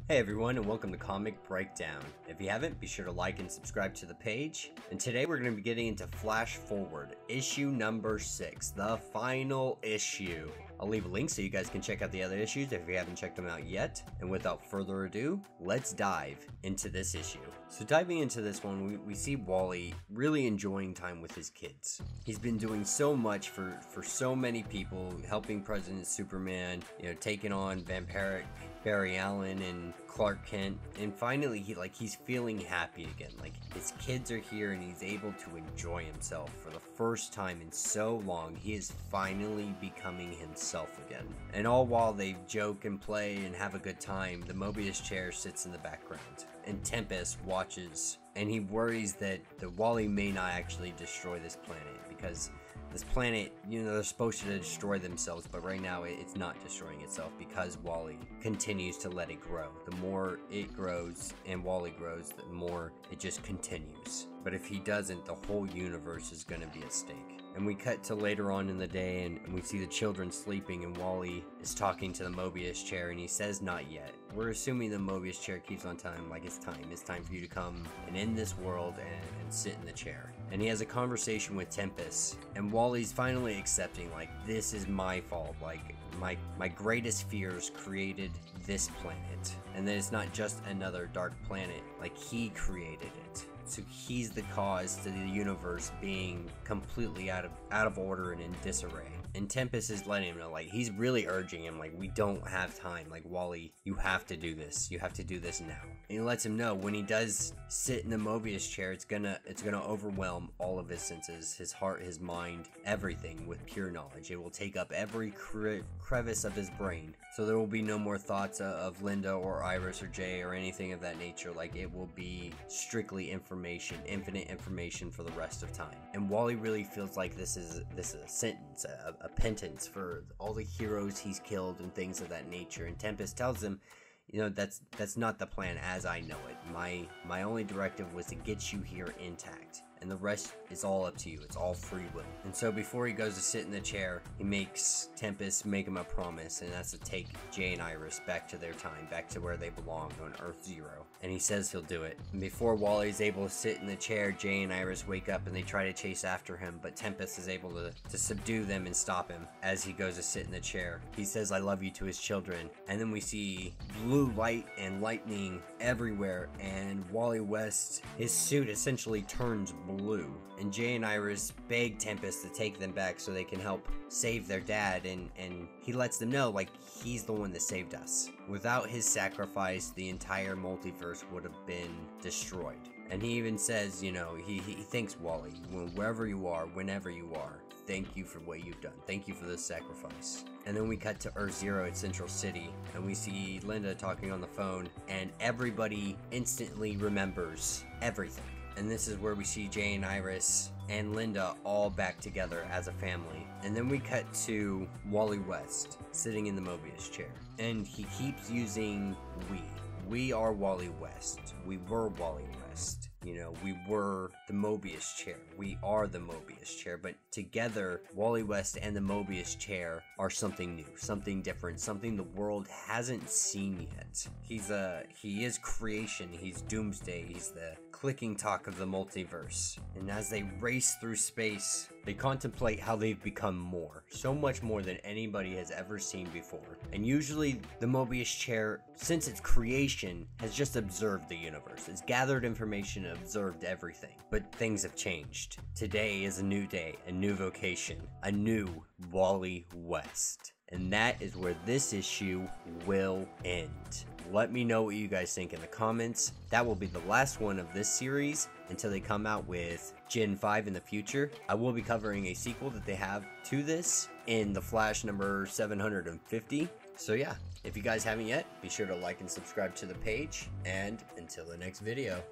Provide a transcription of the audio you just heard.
Hey everyone, and welcome to Comic Breakdown. If you haven't, be sure to like and subscribe to the page. And today we're going to be getting into Flash Forward, issue number 6, the final issue. I'll leave a link so you guys can check out the other issues if you haven't checked them out yet. And without further ado, let's dive into this issue. So diving into this one, we see Wally really enjoying time with his kids. He's been doing so much for so many people, helping President Superman, taking on Vampiric Barry Allen and Clark Kent, and finally he's feeling happy again. Like, his kids are here and he's able to enjoy himself for the first time in so long. He is finally becoming himself again. And all while they joke and play and have a good time, the Mobius chair sits in the background and Tempest watches, and he worries that Wally may not actually destroy this planet, because this planet, they're supposed to destroy themselves, but right now it's not destroying itself because Wally continues to let it grow. The more it grows and Wally grows, the more it just continues. But if he doesn't, the whole universe is going to be at stake. And we cut to later on in the day, and we see the children sleeping, and Wally is talking to the Mobius chair, and he says not yet. We're assuming the Mobius chair keeps on telling him, like, it's time for you to come and end this world and sit in the chair. And he has a conversation with Tempest, and Wally's finally accepting, like, this is my fault, like, my greatest fears created this planet, and that it's not just another dark planet, like, he created it. So he's the cause to the universe being completely out of order and in disarray. And Tempest is letting him know, like, he's really urging him, like, we don't have time. Like, Wally, you have to do this. You have to do this now. And he lets him know when he does sit in the Mobius chair, it's gonna overwhelm all of his senses, his heart, his mind, everything with pure knowledge. It will take up every crevice of his brain. So there will be no more thoughts of Linda or Iris or Jay or anything of that nature. Like, it will be strictly information, infinite information for the rest of time. And Wally really feels like this is a sentence, a penance for all the heroes he's killed and things of that nature. And Tempest tells him, that's not the plan as I know it. My only directive was to get you here intact, and the rest is all up to you. It's all free will. And so before he goes to sit in the chair, he makes Tempest make him a promise, and that's to take Jay and Iris back to their time, back to where they belong on Earth Zero. And he says he'll do it. And before Wally's able to sit in the chair, Jay and Iris wake up and they try to chase after him, but Tempest is able to subdue them and stop him as he goes to sit in the chair. He says, I love you to his children. And then we see blue light and lightning everywhere, and Wally West, his suit essentially turns blue. And Jay and Iris beg Tempest to take them back so they can help save their dad, and he lets them know, like, he's the one that saved us. Without his sacrifice, the entire multiverse would have been destroyed. And he even says, he thanks Wally, wherever you are, whenever you are, thank you for what you've done. Thank you for this sacrifice. And then we cut to Earth Zero at Central City, and we see Linda talking on the phone, and everybody instantly remembers everything. And this is where we see Jay and Iris and Linda all back together as a family. And then we cut to Wally West sitting in the Mobius chair, and he keeps using we. We are Wally West. We were Wally West. We were the Mobius chair. We are the Mobius chair. But together, Wally West and the Mobius chair are something new, something different, something the world hasn't seen yet. He is creation. He's Doomsday. He's the clicking talk of the multiverse. And as they race through space, they contemplate how they've become more. So much more than anybody has ever seen before. And usually, the Mobius chair, since its creation, has just observed the universe. It's gathered information, observed everything. But things have changed. Today is a new day, a new vocation, a new Wally West. And that is where this issue will end. Let me know what you guys think in the comments. That will be the last one of this series until they come out with Gen 5 in the future. I will be covering a sequel that they have to this in the Flash number 750. So yeah, if you guys haven't yet, be sure to like and subscribe to the page. And until the next video.